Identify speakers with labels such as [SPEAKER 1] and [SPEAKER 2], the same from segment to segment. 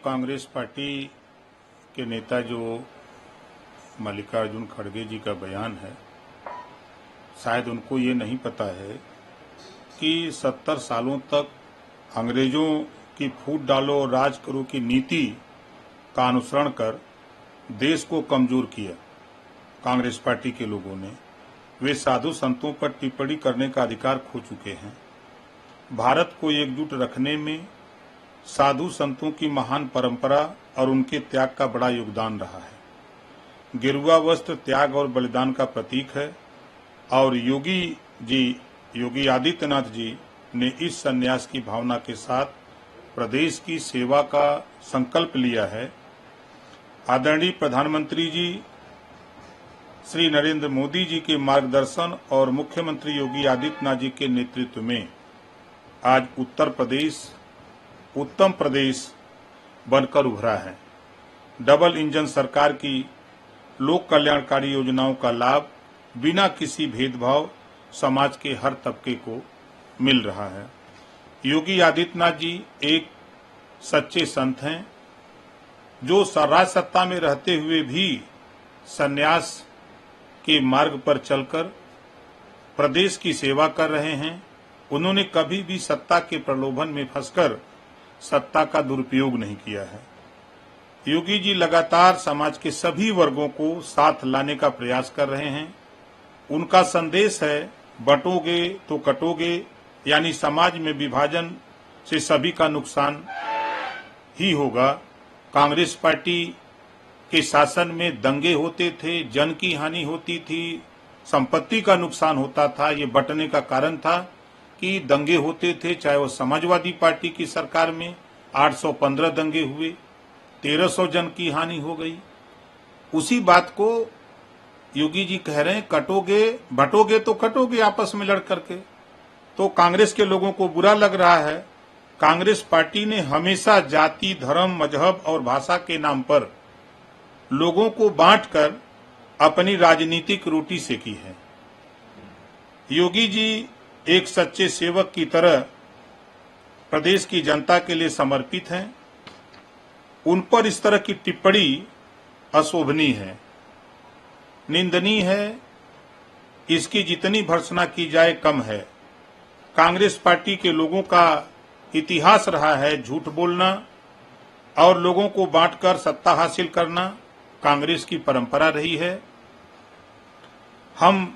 [SPEAKER 1] Congress party के नेता जो मल्लिकार्जुन खड़गे जी का बयान है, शायद उनको ये नहीं पता है कि 70 सालों तक अंग्रेजों की फूट डालो और राज करो की नीति का अनुसरण कर देश को कमजोर किया कांग्रेस पार्टी के लोगों ने। वे साधु संतों पर टिप्पणी करने का अधिकार खो चुके हैं। भारत को एकजुट रखने में साधु संतों की महान परंपरा और उनके त्याग का बड़ा योगदान रहा है। गेरुआ वस्त्र त्याग और बलिदान का प्रतीक है और योगी आदित्यनाथ जी ने इस संन्यास की भावना के साथ प्रदेश की सेवा का संकल्प लिया है। आदरणीय प्रधानमंत्री जी श्री नरेंद्र मोदी जी के मार्गदर्शन और मुख्यमंत्री योगी आदित्यनाथ जी के नेतृत्व में आज उत्तर प्रदेश उत्तम प्रदेश बनकर उभरा है। डबल इंजन सरकार की लोक कल्याणकारी योजनाओं का लाभ बिना किसी भेदभाव समाज के हर तबके को मिल रहा है। योगी आदित्यनाथ जी एक सच्चे संत हैं जो राज सत्ता में रहते हुए भी संन्यास के मार्ग पर चलकर प्रदेश की सेवा कर रहे हैं। उन्होंने कभी भी सत्ता के प्रलोभन में फंसकर सत्ता का दुरुपयोग नहीं किया है। योगी जी लगातार समाज के सभी वर्गों को साथ लाने का प्रयास कर रहे हैं। उनका संदेश है, बंटोगे तो कटोगे, यानी समाज में विभाजन से सभी का नुकसान ही होगा। कांग्रेस पार्टी के शासन में दंगे होते थे, जन की हानि होती थी, संपत्ति का नुकसान होता था। ये बंटने का कारण था कि दंगे होते थे, चाहे वो समाजवादी पार्टी की सरकार में 815 दंगे हुए, 1300 जन की हानि हो गई। उसी बात को योगी जी कह रहे हैं, कटोगे बंटोगे तो कटोगे आपस में लड़ करके। तो कांग्रेस के लोगों को बुरा लग रहा है। कांग्रेस पार्टी ने हमेशा जाति, धर्म, मजहब और भाषा के नाम पर लोगों को बांटकर अपनी राजनीतिक रोटी सेकी है। योगी जी एक सच्चे सेवक की तरह प्रदेश की जनता के लिए समर्पित हैं। उन पर इस तरह की टिप्पणी अशोभनीय है, निंदनीय है। इसकी जितनी भर्त्सना की जाए कम है। कांग्रेस पार्टी के लोगों का इतिहास रहा है झूठ बोलना और लोगों को बांटकर सत्ता हासिल करना, कांग्रेस की परंपरा रही है। हम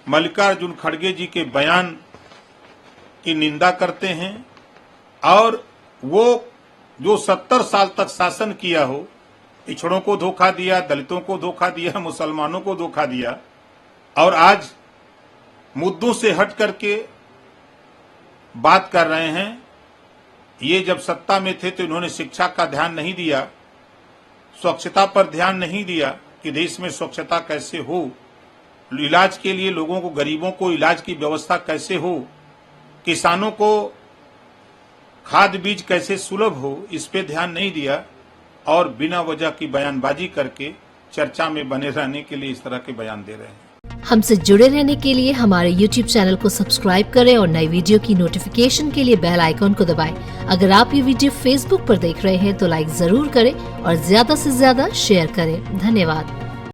[SPEAKER 1] मल्लिकार्जुन खड़गे जी के बयान की निंदा करते हैं और वो जो 70 साल तक शासन किया हो, पिछड़ों को धोखा दिया, दलितों को धोखा दिया, मुसलमानों को धोखा दिया और आज मुद्दों से हट करके बात कर रहे हैं। ये जब सत्ता में थे तो इन्होंने शिक्षा का ध्यान नहीं दिया, स्वच्छता पर ध्यान नहीं दिया कि देश में स्वच्छता कैसे हो, इलाज के लिए लोगों को, गरीबों को इलाज की व्यवस्था कैसे हो, किसानों को खाद बीज कैसे सुलभ हो, इस पे ध्यान नहीं दिया और बिना वजह की बयानबाजी करके चर्चा में बने रहने के लिए इस तरह के बयान दे रहे हैं।
[SPEAKER 2] हमसे जुड़े रहने के लिए हमारे YouTube चैनल को सब्सक्राइब करें और नई वीडियो की नोटिफिकेशन के लिए बेल आइकॉन को दबाएं। अगर आप ये वीडियो Facebook पर देख रहे हैं तो लाइक जरूर करें और ज्यादा से ज्यादा शेयर करें। धन्यवाद।